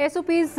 SOPs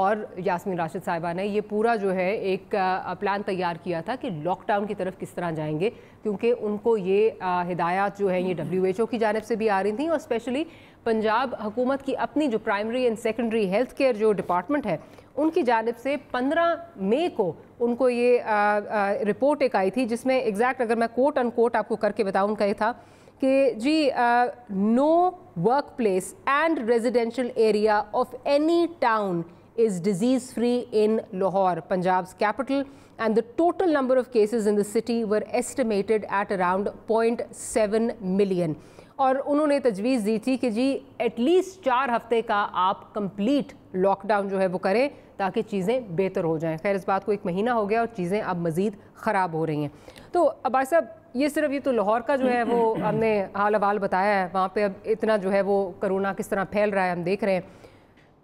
اور یاسمین راشد صاحبہ نے یہ پورا جو ہے ایک پلان تیار کیا تھا کہ لاک ڈاؤن کی طرف کس طرح جائیں گے، کیونکہ ان کو یہ ہدایات جو ہیں یہ WHO کی جانب سے بھی آ رہی تھیں، اور اسپیشلی پنجاب حکومت کی اپنی جو primary and secondary health care جو ڈپارٹمنٹ ہے ان کی جانب سے 15 مئی کو ان کو یہ رپورٹ ایک آئی تھی، جس میں ایگزیکٹ اگر میں کوٹ ان کوٹ آپ کو کر کے بتاؤں، ان کا یہ تھا کہ جی no workplace and residential area of any town is disease free in Lahore, Punjab's capital, and the total number of cases in the city were estimated at around 0.7 million. اور انہوں نے تجویز دی تھی کہ جی ایٹ لیسٹ 4 ہفتے کا آپ complete lock down جو ہے وہ کریں تاکہ چیزیں بہتر ہو جائیں. خیر اس بات کو 1 مہینہ ہو گیا اور چیزیں اب مزید خراب ہو رہی ہیں. تو عباس صاحب یہ صرف یہ تو لاہور کا جو ہے وہ ہم نے حال احوال بتایا ہے، وہاں پہ اب اتنا جو ہے وہ کرونا کس طرح پھیل رہا ہے ہم دیکھ رہے ہیں.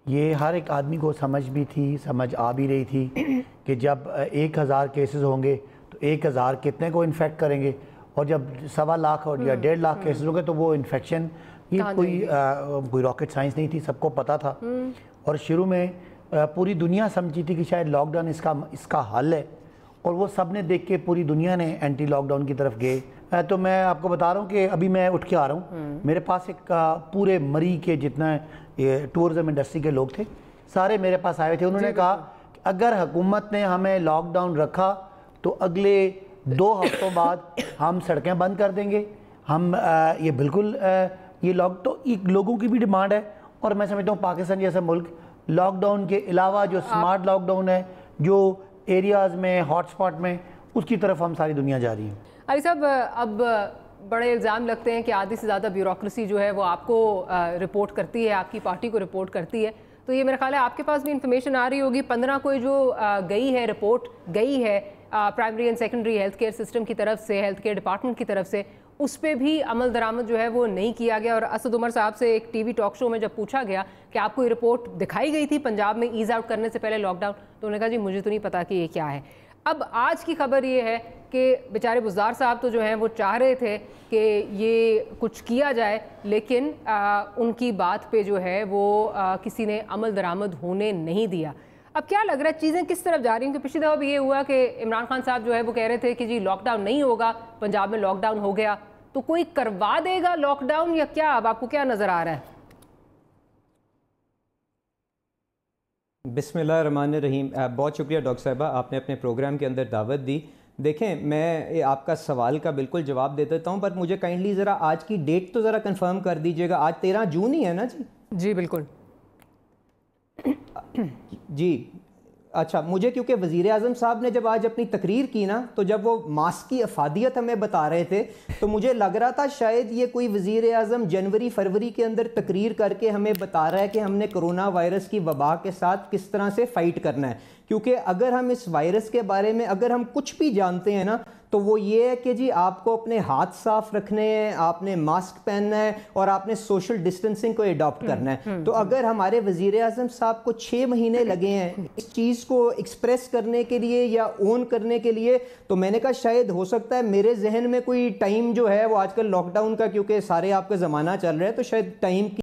یہ ہر ایک آدمی کو سمجھ بھی تھی، سمجھ آ بھی رہی تھی کہ جب 1000 کیسز ہوں گے تو 1000 کتنے کو انفیکٹ کریں گے، اور جب 1.25 لاکھ اور یا 1.5 لاکھ کیسز ہوں گے تو وہ انفیکشن یہ کوئی راکٹ سائنس نہیں تھی، سب کو پتہ تھا. اور شروع میں پوری دنیا سمجھی تھی کہ شاید لاک ڈاؤن اس کا حل ہے، اور وہ سب نے دیکھ کے پوری دنیا نے اینٹی لاک ڈاؤن کی طرف گئے. تو میں آپ کو بتا رہا ہوں کہ ابھی میں اٹھ کے آ رہا ہوں، میرے پاس ایک پورے مری کے جتنا ٹورزم انڈسٹری کے لوگ تھے سارے میرے پاس آئے تھے. انہوں نے کہا کہ اگر حکومت نے ہمیں لاک ڈاؤن رکھا تو اگلے 2 ہفتوں بعد ہم سڑکیں بند کر دیں گے. ہم یہ بالکل یہ تو لوگوں کی بھی ڈیمانڈ ہے، اور میں سمجھتا ہوں پاکستان جیسا ملک لاک ڈاؤن کے علاوہ جو سمارٹ لاک ڈاؤن ہے جو ایریاز میں ہاٹ سپاٹ میں، اس کی طرف ہم ساری دنیا جا رہی ہیں. علی صاحب اب بڑے الزام لگتے ہیں کہ آدھی سے زیادہ بیوروکریسی جو ہے وہ آپ کو رپورٹ کرتی ہے، آپ کی پارٹی کو رپورٹ کرتی ہے. تو یہ میرا خیال ہے آپ کے پاس بھی انفارمیشن آ رہی ہوگی 15 کو جو گئی ہے رپورٹ گئی ہے primary and secondary health care system کی طرف سے، ہیلتھ کیئر ڈپارٹمنٹ کی طرف سے، اس پہ بھی عمل درآمد جو ہے وہ نہیں کیا گیا. اور اسد عمر صاحب سے ایک ٹی وی ٹاک شو میں جب پوچھا گیا کہ آپ کو یہ رپورٹ دکھائی گئی تھی پنجاب میں ایز آؤٹ کرنے سے پہلے لاک ڈاؤن، تو انہوں نے کہا جی مجھے تو نہیں پتا کہ یہ کیا ہے. اب آج کی خبر یہ ہے کہ بیچارے بزدار صاحب تو جو ہیں وہ چاہ رہے تھے کہ یہ کچھ کیا جائے، لیکن ان کی بات پہ جو ہے وہ کسی نے عمل درآمد ہونے نہیں دیا. اب کیا لگ رہا ہے چیزیں کس طرف جا رہی ہیں؟ کہ پچھلی دفعہ بھی یہ ہوا کہ عمران خان صاحب جو ہے وہ کہہ رہے تھے کہ جی لاک ڈاؤن نہیں ہوگا، پنجاب میں لاک ڈاؤن ہو گیا، تو کوئی کروا دے گا لاک ڈاؤن یا کیا؟ اب آپ کو کیا نظر آ رہا ہے؟ بسم اللہ الرحمن الرحیم. بہت شکریہ ڈاکٹر صاحبہ، آپ نے اپنے پروگرام کے اندر دعوت دی. دیکھیں میں آپ کا سوال کا بالکل جواب دے دیتا ہوں، پر مجھے کائنڈلی ذرا آج کی ڈیٹ تو ذرا کنفرم کر دیجئے گا. آج 13 جون ہی ہے نا جی؟ جی بالکل. جی اچھا، مجھے کیونکہ وزیر اعظم صاحب نے جب آج اپنی تقریر کی نا، تو جب وہ ماسک کی افادیت ہمیں بتا رہے تھے تو مجھے لگ رہا تھا شاید یہ کوئی وزیر اعظم جنوری فروری کے اندر تقریر کر کے ہمیں بتا رہا ہے کہ ہم نے کرونا وائرس کی وبا کے ساتھ کس طرح سے فائٹ کرنا ہے. کیونکہ اگر ہم اس وائرس کے بارے میں اگر ہم کچھ بھی جانتے ہیں نا تو وہ یہ ہے کہ جی آپ کو اپنے ہاتھ صاف رکھنے ہیں، آپ نے ماسک پہننا ہے، اور آپ نے سوشل ڈسٹنسنگ کو اڈاپٹ کرنا ہے. تو اگر ہمارے وزیر اعظم صاحب کو 6 مہینے لگے ہیں اس چیز کو ایکسپریس کرنے کے لیے یا اون کرنے کے لیے، تو میں نے کہا شاید ہو سکتا ہے میرے ذہن میں کوئی ٹائم جو ہے وہ آج کل لاک ڈاؤن کا، کیونکہ سارے آپ کا زمانہ چل رہا ہے، تو شاید ٹائم کی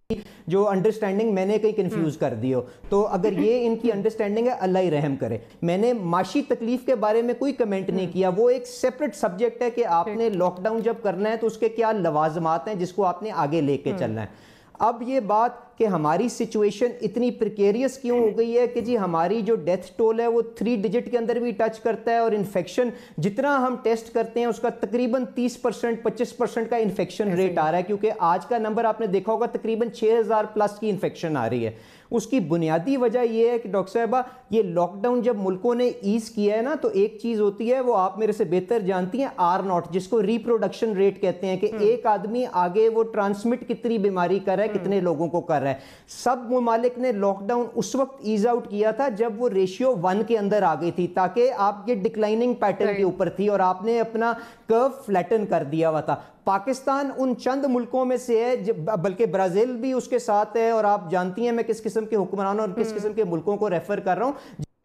جو انڈرسٹینڈنگ میں نے کہیں کنفیوز کر دی ہو. تو اگر یہ ان کی انڈرسٹینڈنگ ہے اللہ ہی رحم کرے. میں نے معاشی تکلیف کے بارے میں کوئی کمنٹ نہیں کیا، وہ ایک سیپریٹ سبجیکٹ ہے کہ آپ نے لاک ڈاؤن جب کرنا ہے تو اس کے کیا لوازمات ہیں جس کو آپ نے آگے لے کے چلنا ہے. اب یہ بات کہ ہماری سچویشن اتنی پریکیریس کیوں ہو گئی ہے کہ جی ہماری جو ڈیتھ ٹول ہے وہ 3 ڈیجٹ کے اندر بھی ٹچ کرتا ہے، اور انفیکشن جتنا ہم ٹیسٹ کرتے ہیں اس کا تقریباً 30% 25% کا انفیکشن ریٹ آ رہا ہے. کیونکہ آج کا نمبر آپ نے دیکھا ہوگا تقریباً 6000 پلس کی انفیکشن آ رہی ہے. اس کی بنیادی وجہ یہ ہے کہ ڈاکٹر صاحبہ یہ لاک ڈاؤن جب ملکوں نے ایز کیا ہے نا، تو ایک چیز ہوتی ہے وہ آپ میرے سے بہتر جانتی ہیں، R0 جس کو ریپروڈکشن ریٹ کہتے ہیں، کہ ایک آدمی آگے وہ ٹرانسمٹ کتنی بیماری کر رہا ہے، کتنے لوگوں کو کر رہا ہے. سب ممالک نے لاک ڈاؤن اس وقت ایز آؤٹ کیا تھا جب وہ ریشیو 1 کے اندر آ گئی تھی، تاکہ آپ یہ ڈکلائننگ پیٹرن کے اوپر تھی اور آپ نے اپنا کرو فلیٹن کر دیا ہوا تھا. پاکستان ان چند ملکوں میں سے ہے، بلکہ برازیل بھی اس کے ساتھ ہے، اور آپ جانتی ہیں میں کس قسم کے حکمرانوں اور کس قسم کے ملکوں کو ریفر کر رہا ہوں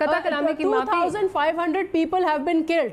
2,500 people have been killed.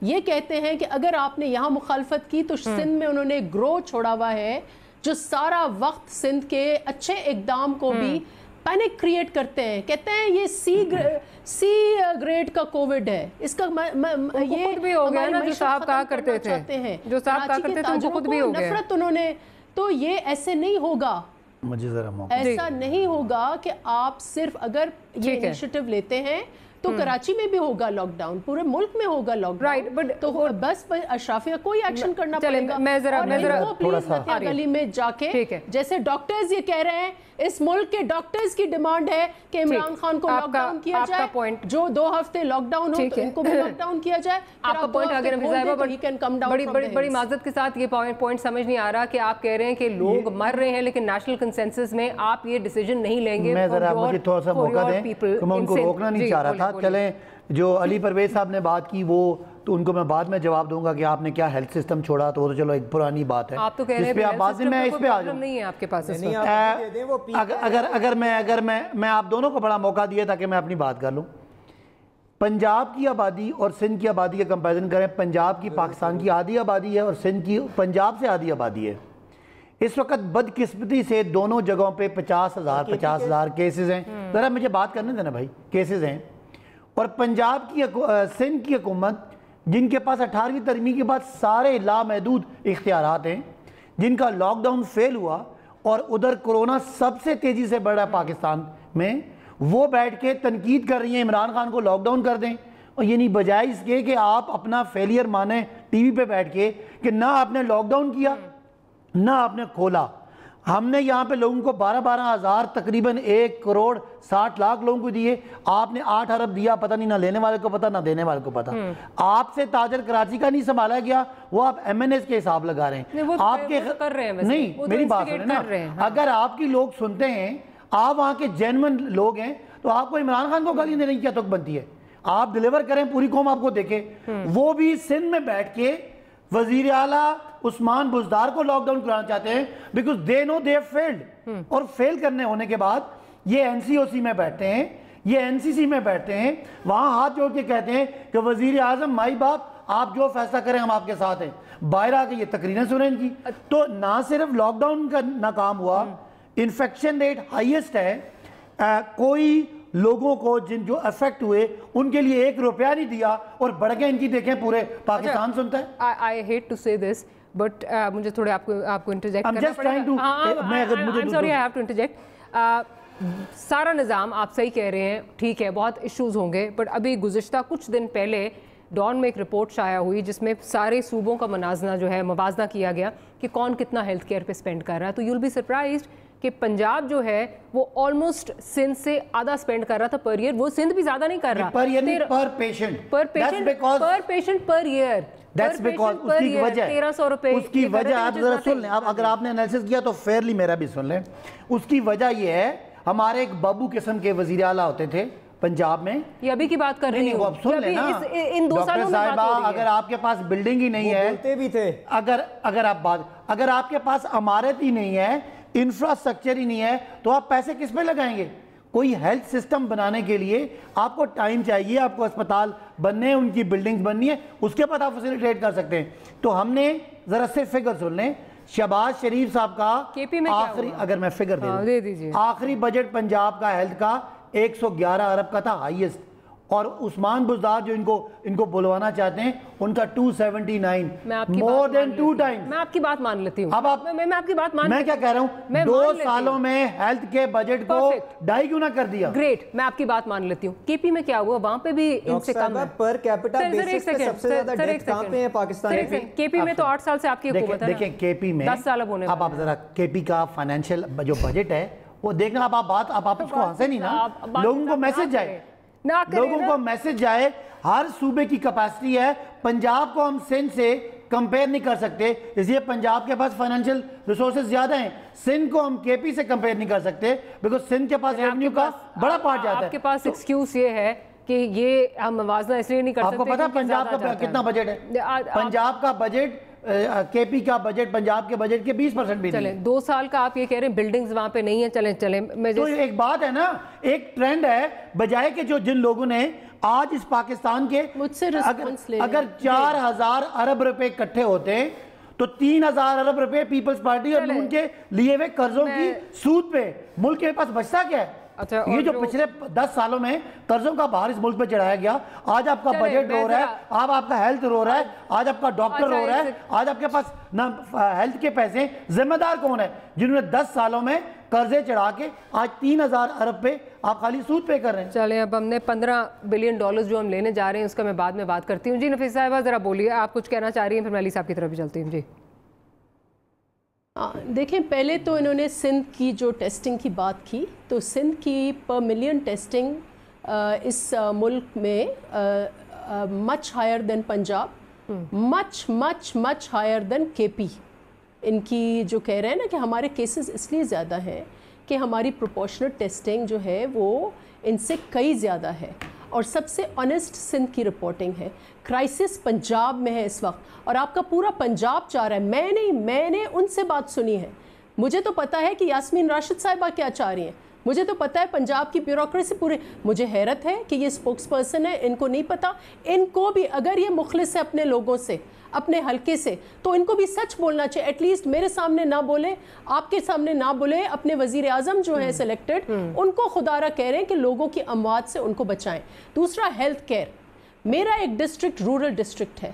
یہ کہتے ہیں کہ اگر آپ نے یہاں مخالفت کی تو سندھ میں انہوں نے گروہ چھوڑا ہوا ہے جو سارا وقت سندھ کے اچھے اقدام کو بھی پینک کریٹ کرتے ہیں. کہتے ہیں یہ سی گریڈ کا کووڈ ہے. اس کا یہ خود بھی ہو گیا نا جو صاحب کہا کرتے تھے, جو صاحب کہا کرتے تھے ان کو خود بھی ہو گیا. نفرت انہوں نے, تو یہ ایسے نہیں ہوگا, مجھے ذرا موقع ایسا نہیں ہوگا کہ آپ صرف اگر یہ انیشیٹو لیتے ہیں تو کراچی میں بھی ہوگا لاک ڈاؤن, پورے ملک میں ہوگا لاک ڈاؤن, تو بس اشرافیہ کوئی ایکشن کرنا پڑے گا. میں ذرا پلیز متیا گلی میں جا کے, جیسے ڈاکٹرز یہ کہہ رہے ہیں, اس ملک کے ڈاکٹرز کی ڈیمانڈ ہے کہ عمران خان کو لاک ڈاؤن کیا جائے, جو 2 ہفتے لاک ڈاؤن ہو تو ان کو بھی لاک ڈاؤن کیا جائے. آپ کا پوائنٹ اگر بڑی معذرت کے ساتھ یہ پوائنٹ سمجھ نہیں آ رہا کہ آپ کہہ رہے ہیں کہ لوگ مر رہے ہیں لیکن نیشنل کنسنسس میں آپ یہ ڈیسیجن نہیں لیں گے. میں ذرا مجھے تھوڑا سا موقع دیں, میں ان کو روکنا نہیں چاہ رہا تھا. چلیں, جو علی پرویز صاحب نے بات کی وہ تو ان کو میں بعد میں جواب دوں گا کہ آپ نے کیا ہیلتھ سسٹم چھوڑا, تو وہ تو چلو ایک پرانی بات ہے. آپ تو کہہ رہے ہیں میں اس پہ آ جاؤں نہیں ہے آپ کے پاس. اگر میں آپ دونوں کو بڑا موقع دیا تاکہ میں اپنی بات کر لوں. پنجاب کی آبادی اور سندھ کی آبادی کا کمپیریزن کریں, پنجاب کی پاکستان کی آدھی آبادی ہے اور سندھ کی پنجاب سے آدھی آبادی ہے. اس وقت بدقسمتی سے دونوں جگہوں پہ 50,000 کیسز ہیں. ذرا مجھے بات کرنے دینا بھائی, کیسز ہیں. اور پنجاب کی سندھ کی حکومت جن کے پاس 18ویں ترمیم کے بعد سارے لامحدود اختیارات ہیں, جن کا لاک ڈاؤن فیل ہوا, اور ادھر کرونا سب سے تیزی سے بڑھ رہا ہے پاکستان میں, وہ بیٹھ کے تنقید کر رہی ہیں عمران خان کو لاک ڈاؤن کر دیں. اور یہ نہیں بجائے اس کے کہ آپ اپنا فیلئر مانیں ٹی وی پہ بیٹھ کے کہ نہ آپ نے لاک ڈاؤن کیا نہ آپ نے کھولا. ہم نے یہاں پہ لوگوں کو 12,000 تقریباً 1,60,00,000 لوگوں کو دیے, آپ نے 8 ارب دیا, پتہ نہیں نہ لینے والے کو پتہ نہ دینے والے کو پتہ. آپ سے تاجر کراچی کا نہیں سنبھالا گیا, وہ آپ ایم این ایس کے حساب لگا رہے ہیں. آپ کے نہیں, میری بات سنیں نا, اگر آپ کی لوگ سنتے ہیں, آپ وہاں کے جینون لوگ ہیں, تو آپ کو عمران خان کو گالیاں دینے کی کیا توقع بنتی ہے؟ آپ ڈیلیور کریں, پوری قوم آپ کو دیکھے. وہ بھی سندھ میں بیٹھ کے وزیر اعلیٰ عثمان بزدار کو لاک ڈاؤن کرانا چاہتے ہیں because they know they field. اور فیل کرنے ہونے کے بعد یہ این سی او سی میں بیٹھتے ہیں, یہ این سی سی میں بیٹھتے ہیں, وہاں ہاتھ جوڑ کے کہتے ہیں کہ وزیر اعظم مائی باپ آپ جو فیصلہ کریں ہم آپ کے ساتھ ہیں. باہر آ کے یہ تقریریں سنیں ان کی. تو نہ صرف لاک ڈاؤن کا ناکام ہوا, انفیکشن ریٹ ہائیسٹ ہے. کوئی لوگوں کو جو افیکٹ ہوئے ان کے لیے 1 روپیہ نہیں دیا, اور بڑھ کے ان کی دیکھیں پورے پاکستان سنتا ہے. I hate to say this but مجھے تھوڑے آپ کو انٹرجیکٹ کرنا پڑے گا. Sorry I have to interject. سارا نظام آپ صحیح کہہ رہے ہیں, ٹھیک ہے بہت ایشوز ہوں گے, بٹ ابھی گزشتہ کچھ دن پہلے ڈان میں ایک رپورٹ شائع ہوئی جس میں سارے صوبوں کا موازنہ کیا گیا کہ کون کتنا ہیلتھ کیئر پہ اسپینڈ کر رہا ہے. تو یو ول بی سرپرائزڈ کہ پنجاب جو ہے وہ آلموسٹ سندھ سے آدھا اسپینڈ کر رہا تھا پر ایئر. وہ سندھ بھی زیادہ نہیں کر رہا, per patient per year. That's because اس کی وجہ ہے, 1300 روپے. اس کی وجہ آپ ذرا سن لیں, اگر آپ نے انالیسس کیا تو فیئرلی میرا بھی سن لیں. اس کی وجہ یہ ہے, ہمارے ایک بابو قسم کے وزیر اعلیٰ ہوتے تھے پنجاب میں, یہ ابھی کی بات کر رہی ہوں, اب سن لیں نا ڈاکٹر صاحبہ, اگر آپ کے پاس بلڈنگ ہی نہیں ہے, اگر آپ کے پاس عمارت ہی نہیں ہے, انفراسٹرکچر ہی نہیں ہے, تو آپ پیسے کس پہ لگائیں گے؟ کوئی ہیلتھ سسٹم بنانے کے لیے آپ کو ٹائم چاہیے, آپ کو اسپتال بننے, ان کی بلڈنگز بننی ہے, اس کے بعد آپ فیسیلیٹیٹ کر سکتے ہیں. تو ہم نے ذرا سے فگر سن لیں, شہباز شریف صاحب کا آخری, اگر میں فگر دے دوں, آخری بجٹ پنجاب کا ہیلتھ کا 111 ارب کا تھا ہائیسٹ, اور عثمان بزدار جو ان کو بلوانا چاہتے ہیں ان کا 279, more than 2 times. میں آپ کی بات مان لیتی ہوں. اب میں آپ کی بات مان, میں کیا کہہ رہا ہوں, 2 سالوں میں ہیلتھ کے بجٹ کو 2.5 گنا کر دیا. گریٹ, میں آپ کی بات مان لیتی ہوں. کے پی میں کیا ہوا, وہاں پہ بھی ان سے کم ہے پر کیپٹا بیسس پہ سب سے زیادہ ڈیتھ کہاں پہ ہے پاکستان میں. کے پی میں تو 8 سال سے آپ کی حکومت ہے. دیکھیں کے پی میں 10 سال اب ہونے, اب آپ ذرا کے پی کا فائنینشیل جو بجٹ ہے وہ دیکھنا. اب آپ اس کو ہنسے نہیں نا, لوگوں کو میسج جائے, لوگوں کو میسج جائے, ہر صوبے کی کیپیسٹی ہے. پنجاب کو ہم سندھ سے کمپیئر نہیں کر سکتے, اس لیے پنجاب کے پاس فائنینشیل ریسورسز زیادہ ہیں. سندھ کو ہم کے پی سے کمپیئر نہیں کر سکتے بیکاز سندھ کے پاس ریونیو کا بڑا پارٹ جاتا ہے. آپ کے پاس ایکسکیوز یہ ہے کہ یہ ہم موازنہ اس لیے نہیں کر سکتے. آپ کو پتا پنجاب کا کتنا بجٹ ہے؟ پنجاب کا بجٹ کے پی کا بجٹ پنجاب کے بجٹ کے 20% بھی نہیں. چلیں 2 سال کا آپ یہ کہہ رہے ہیں بلڈنگز وہاں پہ نہیں ہیں. چلیں تو ایک بات ہے نا, ایک ٹرینڈ ہے, بجائے کہ جن لوگوں نے آج اس پاکستان کے اگر 4,000 ارب روپے اکٹھے ہوتے ہیں تو 3,000 ارب روپے پیپلز پارٹی اور ان کے لیے ہوئے قرضوں کی سود پہ ملک کے پاس بچتا کیا ہے؟ یہ جو پچھلے 10 سالوں میں قرضوں کا بھار اس ملک پہ چڑھایا گیا, آج آپ کا بجٹ رو رہا ہے, آپ کا ہیلتھ رو رہا ہے, آج آپ کا ڈاکٹر رو رہا ہے, آج آپ کے پاس نہ ہیلتھ کے پیسے. ذمہ دار کون ہے؟ جنہوں نے 10 سالوں میں قرضے چڑھا کے آج 3,000 ارب پہ آپ خالی سود پے کر رہے ہیں. چلیں اب ہم نے $15 بلین جو ہم لینے جا رہے ہیں اس کا میں بعد میں بات کرتی ہوں. جی نفیس صاحبہ ذرا بولیے, آپ کچھ کہنا چاہ رہی ہیں, پھر میں علی صاحب کی طرف بھی چلتی ہوں. جی دیکھیں, پہلے تو انہوں نے سندھ کی جو ٹیسٹنگ کی بات کی, تو سندھ کی پر ملین ٹیسٹنگ اس ملک میں مچ ہائر دین پنجاب, مچ مچ مچ ہائر دین کے پی. ان کی جو کہہ رہے ہیں نا کہ ہمارے کیسز اس لیے زیادہ ہیں کہ ہماری پروپورشنٹ ٹیسٹنگ جو ہے وہ ان سے کئی زیادہ ہے, اور سب سے آنیسٹ سندھ کی رپورٹنگ ہے. کرائسس پنجاب میں ہے اس وقت, اور آپ کا پورا پنجاب چاہ رہا ہے. میں نے ان سے بات سنی ہے. مجھے تو پتا ہے کہ یاسمین راشد صاحبہ کیا چاہ رہی ہیں, مجھے تو پتا ہے پنجاب کی بیوروکریسی پورے. مجھے حیرت ہے کہ یہ سپوکس پرسن ہے, ان کو نہیں پتا. ان کو بھی اگر یہ مخلص ہے اپنے لوگوں سے, اپنے حلقے سے, تو ان کو بھی سچ بولنا چاہیے. ایٹ لیسٹ میرے سامنے نہ بولے, آپ کے سامنے نہ بولے. اپنے وزیر اعظم جو ہیں سلیکٹڈ, ان کو خدا را کہہ رہے ہیں کہ لوگوں کی اموات سے ان کو بچائیں. دوسرا ہیلتھ کیئر. میرا ایک ڈسٹرکٹ رورل ڈسٹرکٹ ہے,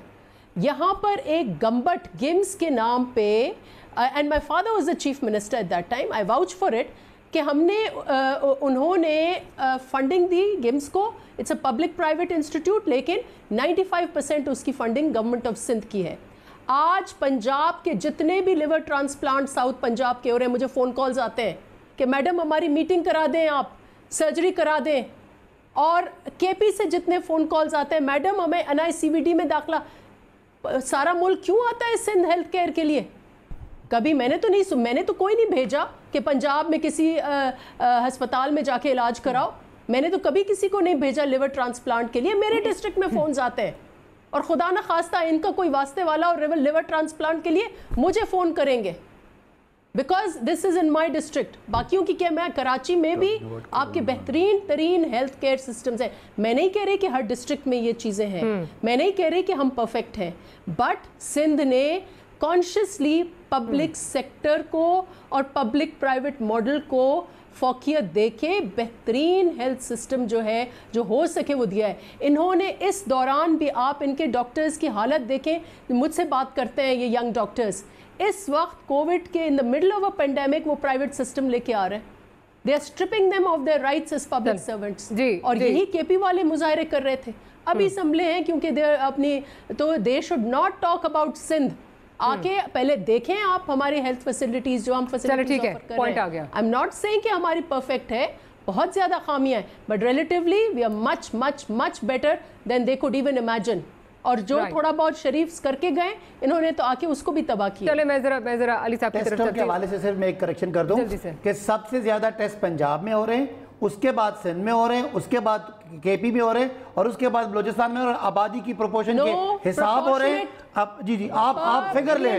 یہاں پر ایک گمبٹ گیمز کے نام پہ, and my father was the chief minister at that time, I vouch for it, کہ انہوں نے فنڈنگ دی گیمز کو. It's a public private institute, لیکن 95% اس کی فنڈنگ گورنمنٹ آف سندھ کی ہے. آج پنجاب کے جتنے بھی لیور ٹرانسپلانٹ ساؤتھ پنجاب کے ہو رہے ہیں, مجھے فون کالز آتے ہیں کہ میڈم ہماری میٹنگ کرا دیں, آپ سرجری کرا دیں. اور کے پی سے جتنے فون کالز آتے ہیں, میڈم ہمیں NICVD میں داخلہ. سارا ملک کیوں آتا ہے سندھ ہیلتھ کیئر کے لیے؟ کبھی میں نے تو کوئی نہیں بھیجا کہ پنجاب میں کسی ہسپتال میں جا کے علاج کراؤ. میں نے تو کبھی کسی کو نہیں بھیجا لیور ٹرانسپلانٹ کے لیے. میرے ڈسٹرکٹ میں فونز آتے ہیں, اور خدا نہ خواستہ ان کا کوئی واسطے والا اور لیور ٹرانسپلانٹ کے لیے مجھے فون کریں گے, because this is in my district. باقیوں کی کیا, میں کراچی میں بھی آپ کے بہترین ترین ہیلتھ کیئر سسٹمز ہیں. میں نہیں کہہ رہی کہ ہر ڈسٹرکٹ میں یہ چیزیں ہیں, میں نہیں کہہ رہی کہ ہم پرفیکٹ ہیں, بٹ سندھ نے کانشیسلی پبلک سیکٹر کو اور پبلک پرائیویٹ ماڈل کو فوقیت دے کے بہترین ہیلتھ سسٹم جو ہے جو ہو سکے وہ دیا ہے. انہوں نے اس دوران بھی, آپ ان کے ڈاکٹرز کی حالت دیکھیں, مجھ سے بات کرتے ہیں یہ ینگ ڈاکٹرز, اس وقت کووڈ کے in the middle of a pandemic وہ پرائیویٹ سسٹم لے کے آ رہے ہیں. They are stripping them of their rights as public servants. اور یہی کے پی والے مظاہرے کر رہے تھے. ابھی اسمبلے ہیں کیونکہ اپنی, تو they should not talk about Sindh. آ کے پہلے دیکھیں آپ ہماری ہیلتھ فیسلٹیز جو ہم فیسلٹیز آفر کر رہے ہیں. آئی ایم ناٹ سیئنگ کہ ہماری پرفیکٹ ہے, بہت زیادہ خامیاں ہیں, but relatively we are much much much better than they could even imagine. اور جو تھوڑا بہت شریف کر کے گئے, انہوں نے تو آ کے اس کو بھی تباہ کیا. چلے میں ذرا علی صاحب کی طرف ٹیسٹوں کے حوالے سے صرف میں ایک کریکشن کر دوں کہ سب سے زیادہ ٹیسٹ پنجاب میں ہو رہے ہیں, اس کے بعد سندھ میں ہو رہے ہیں, اس کے بعد کے پی میں ہو رہے ہیں, اور اس کے بعد بلوچستان میں, اور آبادی کی پروپورشن کے حساب ہو رہے ہیں. جی آپ فگر لیں,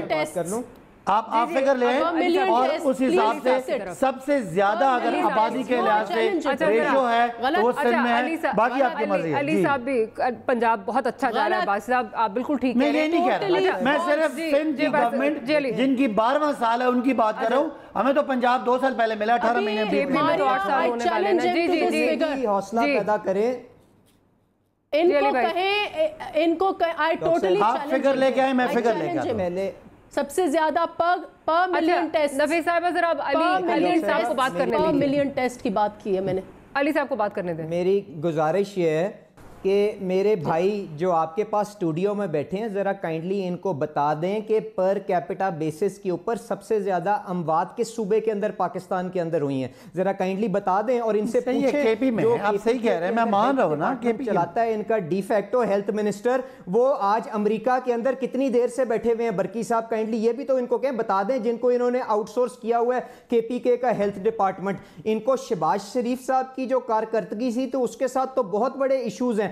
آپ فگر لیں, اور اس حساب سے سب سے زیادہ اگر آبادی کے لحاظ سے ریشو ہے تو وہ سندھ میں ہے. باقی آپ کی مرضی ہے. علی صاحب بھی پنجاب بہت اچھا جا رہا ہے. باسی صاحب آپ بالکل ٹھیک میں یہ نہیں کہہ رہا, میں صرف سندھ کی گورنمنٹ جن کی 12واں سال ہے ان کی بات کر رہا ہوں. ہمیں تو پنجاب 2 سال پہلے ملا, 18 مہینے تو 8 سال ہونے والے ہیں. جی حوصلہ پیدا کریں, ان کو کہیں, ان کو آئی ٹوٹلی آپ فگر لے کے آئے, میں فگر لے کے پہلے سب سے زیادہ پر ملین ٹیسٹ. نفیس صاحبہ ذرا علی صاحب کو بات کرنے دیں. ملین ٹیسٹ کی بات کی ہے میں نے. علی صاحب کو بات کرنے دیں. میری گزارش یہ ہے کہ میرے بھائی جو آپ کے پاس اسٹوڈیو میں بیٹھے ہیں, ذرا کائنڈلی ان کو بتا دیں کہ پر کیپٹا بیسس کے اوپر سب سے زیادہ اموات کس صوبے کے اندر پاکستان کے اندر ہوئی ہیں. ذرا کائنڈلی بتا دیں, اور ان سے پوچھیں جو آپ صحیح کہہ رہے ہیں, میں مان رہا ہوں نا, کے پی چلاتا ہے ان کا ڈی فیکٹو ہیلتھ منسٹر, وہ آج امریکہ کے اندر کتنی دیر سے بیٹھے ہوئے ہیں. برکی صاحب کائنڈلی یہ بھی تو ان کو کہیں, بتا دیں جن کو انہوں نے آؤٹ سورس کیا ہوا ہے کے پی کے کا ہیلتھ ڈپارٹمنٹ. ان کو شہباز شریف صاحب کی جو کارکردگی تھی تو اس کے ساتھ تو بہت بڑے ایشوز ہیں.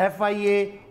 FIA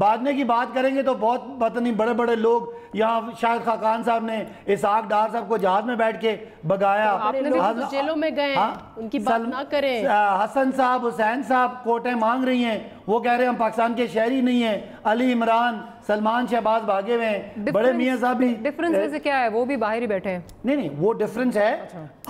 باندھنے کی بات کریں گے تو بہت پتہ نہیں بڑے بڑے لوگ یہاں شاہد خاقان صاحب نے اسحاق ڈار صاحب کو جہاز میں بیٹھ کے بگایا، جیلوں میں گئے ان کی بات نہ کریں. حسن صاحب حسین صاحب کوٹیں مانگ رہی ہیں، وہ کہہ رہے ہیں ہم پاکستان کے شہری نہیں ہیں. علی عمران سلمان شہباز بھاگے ہوئے ہیں. بڑے میاں صاحب بھی ڈفرنس میں سے کیا ہے؟ وہ بھی باہر ہی بیٹھے ہیں. نہیں وہ ڈفرنس ہے.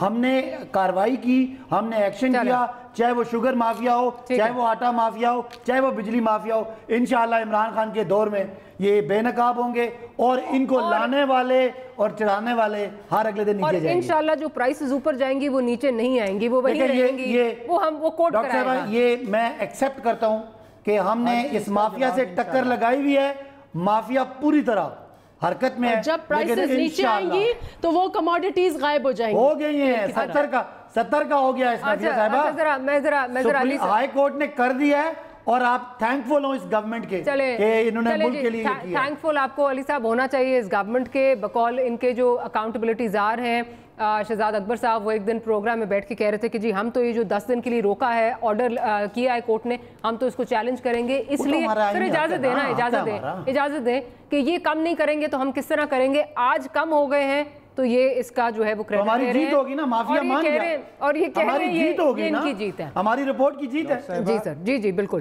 ہم نے کاروائی کی، ہم نے ایکشن کیا، چاہے وہ شوگر مافیا ہو، چاہے وہ آٹا مافیا ہو، چاہے وہ بجلی مافیا ہو. انشاءاللہ عمران خان کے دور میں یہ بے نقاب ہوں گے اور ان کو لانے والے اور چڑھانے والے ہر اگلے دن نیچے جائیں گے. انشاءاللہ جو پرائسز اوپر جائیں گی وہ نیچے نہیں آئیں گی، وہ وہی رہیں گی. وہ کوٹ کرائے گا. یہ میں ایکسیپٹ کرتا ہوں کہ ہم نے اس مافیا سے ٹکر لگائی ہوئی ہے. مافیا پوری طرح حرکت میں ہے. جب پرائسز نیچے آئیں گی تو وہ کموڈیٹیز غائب ہو جائیں گی. ہو گئی ہیں 70 کا ہو گیا اس نافیہ صاحبہ. میں ہائی کورٹ نے کر دیا ہے اور آپ تھینکفل ہوں اس گورنمنٹ کے کہ انہوں نے ملک کے لیے کیا. تھینکفل آپ کو علی صاحب ہونا چاہیے اس گورنمنٹ کے، بقول ان کے جو اکاؤنٹیبلٹی زار ہیں شہزاد اکبر صاحب. وہ ایک دن پروگرام میں بیٹھ کے کہہ رہے تھے کہ جی ہم تو یہ جو 10 دن کے لیے روکا ہے، آرڈر کیا ہے کورٹ نے، ہم تو اس کو چیلنج کریں گے. اس لیے پھر اجازت دیں کہ یہ کم نہیں کریں گے تو ہم کس طرح کریں گے. آج کم ہو گئے ہیں تو یہ اس کا جو ہے وہ کریڈٹ ہماری جیت ہوگی نا. مافیا مان گیا اور یہ کہہ رہے ہیں یہ ان کی جیت ہے، ہماری رپورٹ کی جیت ہے. جی سر، جی بالکل.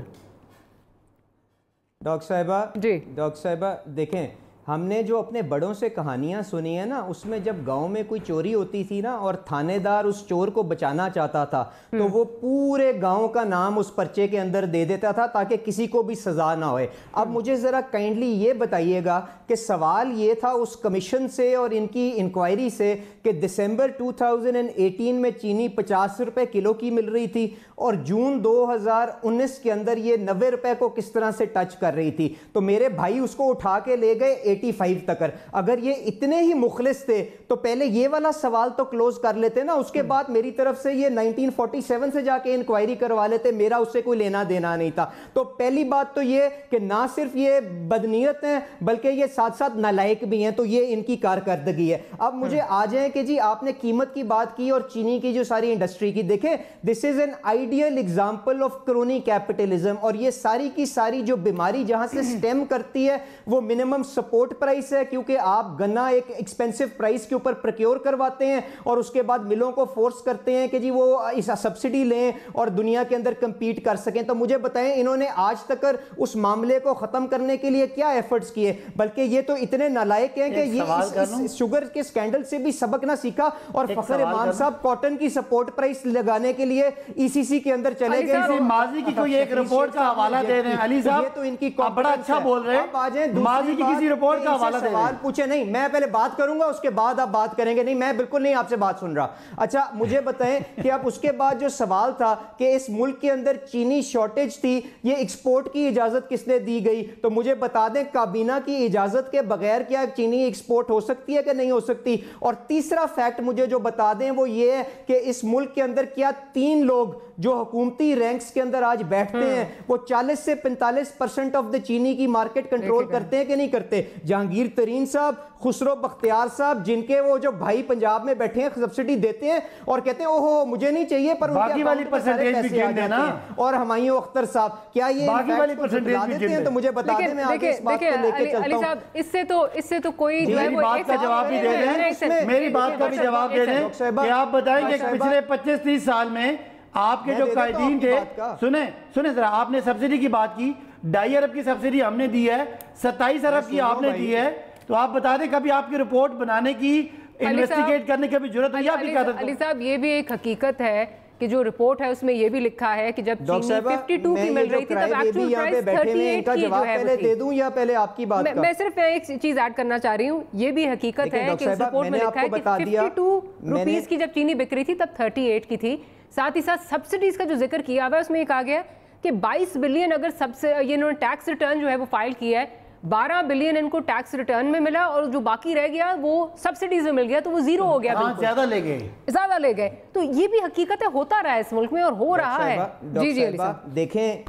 ڈاکٹر صاحبہ دیکھیں، ہم نے جو اپنے بڑوں سے کہانیاں سنی ہیں نا، اس میں جب گاؤں میں کوئی چوری ہوتی تھی نا اور تھانے دار اس چور کو بچانا چاہتا تھا تو وہ پورے گاؤں کا نام اس پرچے کے اندر دے دیتا تھا تاکہ کسی کو بھی سزا نہ ہوئے. اب مجھے ذرا کائنڈلی یہ بتائیے گا کہ سوال یہ تھا اس کمیشن سے اور ان کی انکوائری سے کہ دسمبر 2018 میں چینی 50 روپے کلو کی مل رہی تھی اور جون 2019 کے اندر یہ 90 روپے کو کس طرح سے ٹچ کر رہی تھی. تو میرے بھائی اس کو اٹھا کے لے گئے 85 تک. اگر یہ اتنے ہی مخلص تھے تو پہلے یہ والا سوال تو کلوز کر لیتے نا. اس کے بعد میری طرف سے یہ 1947 سے جا کے انکوائری کروا لیتے، میرا اس سے کوئی لینا دینا نہیں تھا. تو پہلی بات تو یہ کہ نہ صرف یہ بدنیت ہیں بلکہ یہ ساتھ ساتھ نالائق بھی ہیں. تو یہ ان کی کارکردگی ہے. اب مجھے آ جائیں کہ جی آپ نے قیمت کی بات کی اور چینی کی جو ساری انڈسٹری کی. دیکھیں this is an ideal example of crony capitalism. اور یہ ساری کی ساری جو بیماری جہاں سے سٹیم کرتی ہے وہ منیمم سپورٹ پرائس ہے، کیونکہ آپ گنا ایک ایکسپینسو پرائس کے اوپر پروکیور کرواتے ہیں اور اس کے بعد ملوں کو فورس کرتے ہیں کہ جی وہ اس سبسڈی لیں اور دنیا کے اندر کمپیٹ کر سکیں. تو مجھے بتائیں انہوں نے آج تک اس معاملے کو ختم کرنے کے لیے کیا ایفرٹس کیے؟ بلکہ یہ تو اتنے نالائق ہیں کہ یہ شوگر کے سکینڈل سے بھی سبق نہ سیکھا اور فخر امام صاحب کاٹن کی سپورٹ پرائس لگانے کے لیے ECC کے اندر چلے گئے. ماضی کی کوئی ایک رپورٹ کا حوالہ دے رہے ہیں علی صاحب. یہ تو ان کی بڑا اچھا بول رہے ہیں. ماضی کی کسی رپورٹ کا حوالہ دے رہے ہیں. سوال پوچھے نہیں، میں پہلے بات کروں گا اس کے بعد آپ بات کریں گے. نہیں میں بالکل نہیں آپ سے بات سن رہا. اچھا مجھے بتائیں کہ اب اس کے بعد جو سوال تھا کہ اس ملک کے اندر چینی شارٹیج تھی، یہ ایکسپورٹ کی اجازت کس نے دی گئی؟ تو مجھے بتا دیں کابینہ کی اجازت کے بغیر کیا چینی ایکسپورٹ ہو سکتی ہے کہ نہیں ہو سکتی؟ اور تیسرا فیکٹ مجھے جو بتا دیں وہ یہ ہے کہ اس ملک کے اندر کیا 3 لوگ جو حکومتی رینکس کے اندر آج بیٹھتے ہیں وہ 40 سے 45% آف دا چینی کی مارکیٹ کنٹرول کرتے ہیں کہ نہیں کرتے؟ جہانگیر ترین صاحب، خسرو بختیار صاحب، جن کے وہ جو بھائی پنجاب میں بیٹھے ہیں سبسڈی دیتے ہیں اور کہتے ہیں اوہو مجھے نہیں چاہیے، پر باقی والی پرسنٹیج بھی گن دینا. اور ہمایوں اختر صاحب کیا یہ باقی والی پرسنٹیج بھی گن دیتے ہیں؟ تو مجھے بتا دیں میں آگے اس بات کو لے کے چلتا ہوں. اس سے تو کوئی میری بات کا جواب بھی دے دیں، میری بات کا بھی جواب دے دیں کہ آپ بتائیں کہ پچھلے 25-30 سال میں آپ کے جو قائدین تھے، سنیں ذرا، آپ نے سبسڈی کی بات کی، 2.5 ارب کی سبسڈی ہم نے دی ہے، 27 ارب کی آپ نے دی ہے. تو آپ بتا دیں کبھی آپ کی رپورٹ بنانے کی، انویسٹیگیٹ کرنے کی بھی ضرورت نہیں. علی صاحب یہ بھی ایک حقیقت ہے کہ جو رپورٹ ہے اس میں یہ بھی لکھا ہے کہ جب چینی 52 کی مل رہی تھی تب ایکچوئل پرائس 38 کی جو ہے پہلے دے دوں یا پہلے آپ کی بات کا؟ میں صرف ایک چیز ایڈ کرنا چاہ رہی ہوں. یہ بھی حقیقت ہے کہ اس رپورٹ میں لکھا ہے کہ 52 روپیز کی جب چینی بک رہی تھی تب 38 کی تھی. ساتھ ہی ساتھ سبسڈیز کا جو ذکر کیا ہوا ہے اس میں یہ کہا گیا کہ 22 بلین اگر یہ انہوں نے ٹیکس ریٹرن جو ہے وہ فائل کیا ہے، 12 بلین ان کو ٹیکس ریٹرن میں ملا اور جو باقی رہ گیا وہ سبسڈیز میں مل گیا، تو وہ زیرو ہو گیا. زیادہ لے گئے. تو یہ بھی حقیقت ہے، ہوتا رہا ہے اس ملک میں اور ہو رہا ہے. جی علی صاحب دیکھیں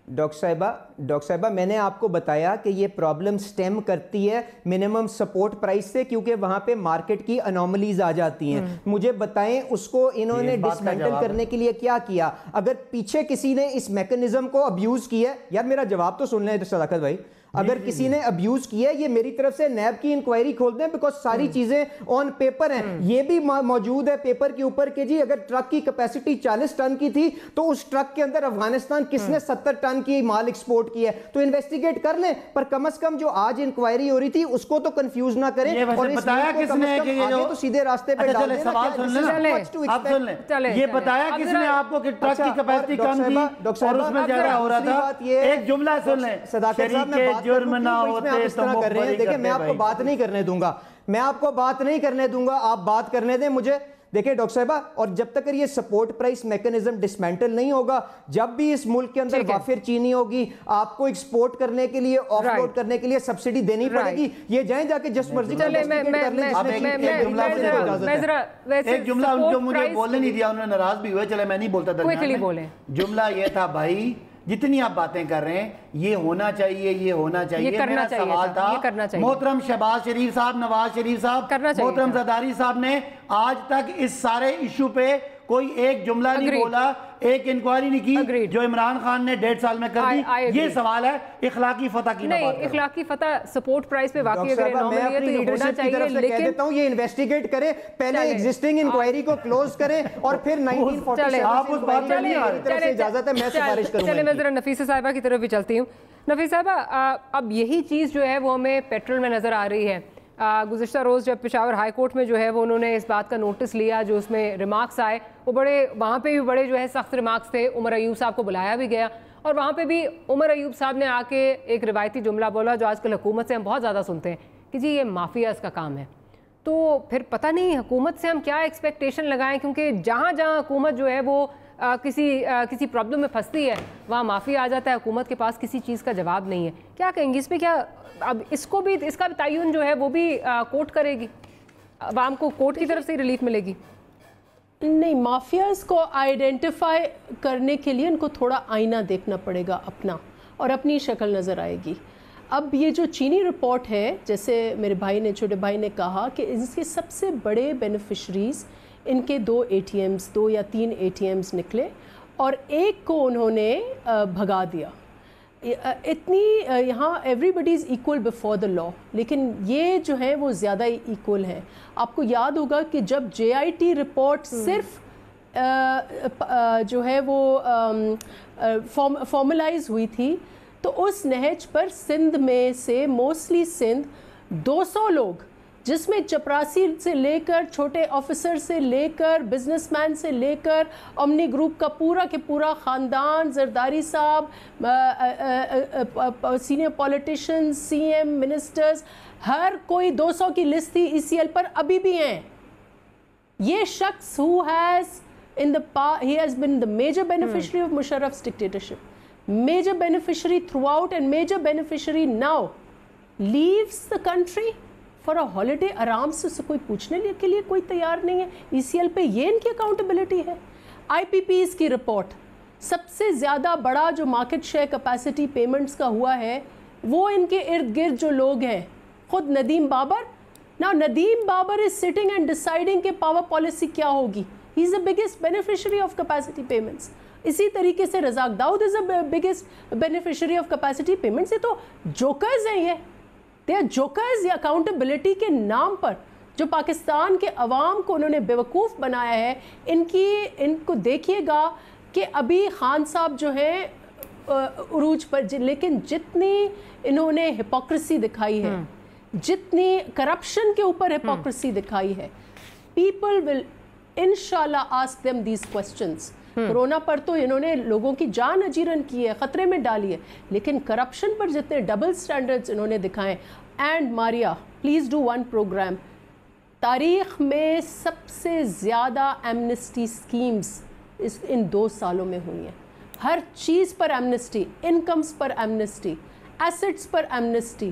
ڈاکٹر صاحبہ میں نے آپ کو بتایا کہ یہ پرابلم سٹیم کرتی ہے منیمم سپورٹ پرائس سے، کیونکہ وہاں پہ مارکیٹ کی انوملیز آ جاتی ہیں. مجھے بتائیں اس کو انہوں نے ڈسمینٹل کرنے کے لیے کیا کیا؟ اگر پیچھے کسی نے اس میکنزم کو ابیوز کیا ہے، یار میرا جواب تو سن لیں صداقت بھائی، اگر کسی نے ابیوز کیا ہے، یہ میری طرف سے نیب کی انکوائری کھول دیں، بیکاز ساری چیزیں آن پیپر ہیں. یہ بھی موجود ہے پیپر کے اوپر کہ جی اگر ٹرک کی کیپیسٹی 40 ٹن کی تھی تو اس ٹرک کے اندر افغانستان کس نے 70 ٹن کی مال ایکسپورٹ کیا ہے، تو انویسٹیگیٹ کر لیں. پر کم از کم جو آج انکوائری ہو رہی تھی اس کو تو کنفیوز نہ کریں، اور اس بتایا کس نے کہ یہ تو سیدھے راستے پہ ڈال دیں. سوال سن لیں، یہ بتایا کس نے آپ کو کہ ٹرک کی کیپیسٹی کم تھی اور اس میں زیادہ ہو رہا تھا؟ ایک جملہ سن لیں، شریک جرم نہ ہوتے اس طرح کر رہے ہیں. دیکھیں میں آپ کو بات نہیں کرنے دوں گا، آپ بات کرنے دیں مجھے. دیکھیں ڈاکٹر صاحبہ، اور جب تک یہ سپورٹ پرائس میکنزم ڈسمینٹل نہیں ہوگا، جب بھی اس ملک کے اندر وافر چینی ہوگی، آپ کو ایکسپورٹ کرنے کے لیے آف لوڈ کرنے کے لیے سبسڈی دینی پڑے گی. یہ جائیں جا کے جس مرضی کا ایک جملہ ان کو مجھے بولنے نہیں دیا، انہوں نے ناراض بھی ہوئے. چلے میں نہیں بولتا درمیان میں. جملہ یہ تھا بھائی، جتنی آپ باتیں کر رہے ہیں یہ ہونا چاہیے، یہ ہونا چاہیے. میرا سوال تھا محترم شہباز شریف صاحب، نواز شریف صاحب، محترم زرداری صاحب نے آج تک اس سارے ایشو پہ کوئی ایک جملہ نہیں بولا، ایک انکوائری نہیں کی جو عمران خان نے 1.5 سال میں کر دی. یہ سوال ہے اخلاقی فتح کی. نہیں، اخلاقی فتح سپورٹ پرائس پہ واقعی اگر انوملی ہے تو یہ ہونا چاہیے، لیکن کہہ دیتا ہوں یہ انویسٹیگیٹ کریں، پہلے ایگزسٹنگ انکوائری کو کلوز کریں اور پھر 1947 آپ اس بات میں نہیں آ رہے. اجازت ہے میں سفارش کروں گا. چلے میں ذرا نفیسہ صاحبہ کی طرف بھی چلتی ہوں. نفیسہ صاحبہ، اب یہی چیز جو ہے وہ ہمیں پیٹرول میں نظر آ رہی ہے. گزشتہ روز جب پشاور ہائی کورٹ میں جو ہے وہ انہوں نے اس بات کا نوٹس لیا، جو اس میں ریمارکس آئے وہ وہاں پہ بھی بڑے جو ہے سخت ریمارکس تھے. عمر ایوب صاحب کو بلایا بھی گیا اور وہاں پہ بھی عمر ایوب صاحب نے آ کے ایک روایتی جملہ بولا جو آج کل حکومت سے ہم بہت زیادہ سنتے ہیں کہ جی یہ مافیاز کا کام ہے. تو پھر پتہ نہیں حکومت سے ہم کیا ایکسپیکٹیشن لگائیں، کیونکہ جہاں جہاں حکومت جو ہے وہ کسی پرابلم میں پھنستی ہے وہاں مافیا آ جاتا ہے، حکومت کے پاس کسی چیز کا جواب نہیں ہے. کیا کہیں گے اس پہ؟ کیا اب اس کا بھی تعین جو ہے وہ بھی کورٹ کرے گی؟ عوام کو کورٹ کی طرف سے ریلیف ملے گی؟ نہیں، مافیاز کو آئیڈینٹیفائی کرنے کے لیے ان کو تھوڑا آئینہ دیکھنا پڑے گا اپنا، اور اپنی شکل نظر آئے گی. اب یہ جو چینی رپورٹ ہے، جیسے میرے چھوٹے بھائی نے کہا کہ اس کے سب سے بڑے بینیفیشریز ان کے 2 یا 3 ATMs نکلے اور ایک کو انہوں نے بھگا دیا. اتنی یہاں everybody is equal before the law, لیکن یہ جو ہے وہ زیادہ ایکول ہے. آپ کو یاد ہوگا کہ جب JIT رپورٹ صرف جو ہے وہ فارملائز ہوئی تھی تو اس نہج پر سندھ میں سے موسٹلی سندھ 200 لوگ، جس میں چپراسی سے لے کر چھوٹے آفیسر سے لے کر بزنس مین سے لے کر امنی گروپ کا پورا کے پورا خاندان، زرداری صاحب، سینئر پولیٹیشین، CM، منسٹرز، ہر کوئی 200 کی لسٹ تھی ECL پر، ابھی بھی ہیں. یہ شخص he has been the major beneficiary of Musharraf's dictatorship, major beneficiary throughout and major beneficiary now, leaves the country for a holiday. آرام سے اسے کوئی پوچھنے کے لیے کوئی تیار نہیں ہے. ECL پہ یہ ان کی اکاؤنٹیبلٹی ہے. IPPs کی رپورٹ، سب سے زیادہ بڑا جو مارکیٹ شیئر کیپیسٹی پیمنٹس کا ہوا ہے وہ ان کے ارد گرد جو لوگ ہیں، خود Nadeem Babar. Now Nadeem Babar is sitting and deciding کہ پاور پالیسی کیا ہوگی. He is the biggest beneficiary of capacity payments. اسی طریقے سے رزاق داؤد is the biggest beneficiary of capacity payments. یہ تو جوکرز ہیں. یہ جوکرز، یہ اکاؤنٹیبلٹی کے نام پر جو پاکستان کے عوام کو انہوں نے بیوقوف بنایا ہے. ان کو دیکھیے گا کہ ابھی خان صاحب جو ہیں عروج پر، لیکن جتنی انہوں نے ہپوکریسی دکھائی ہے، جتنی کرپشن کے اوپر ہپوکریسی دکھائی ہے، پیپل ول انشاءاللہ ask them these questions. Corona پر تو انہوں نے لوگوں کی جان اجیرن کی ہے، خطرے میں ڈالی ہے، لیکن کرپشن پر جتنے ڈبل سٹینڈرڈز انہوں نے دکھائے. And Maria please do one programme. تاریخ میں سب سے زیادہ ایمنسٹی سکیمز ان 2 سالوں میں ہوئی ہیں. ہر چیز پر ایمنسٹی، انکمز پر ایمنسٹی، ایسٹس پر amnesty,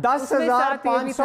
10,500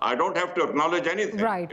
I don't have to acknowledge anything. Right.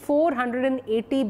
480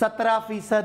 17%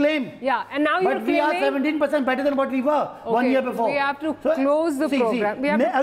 claim. Yeah, and now you're claiming. But we are 17% better than what we were 1 year before. We have to close the program.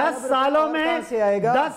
10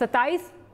27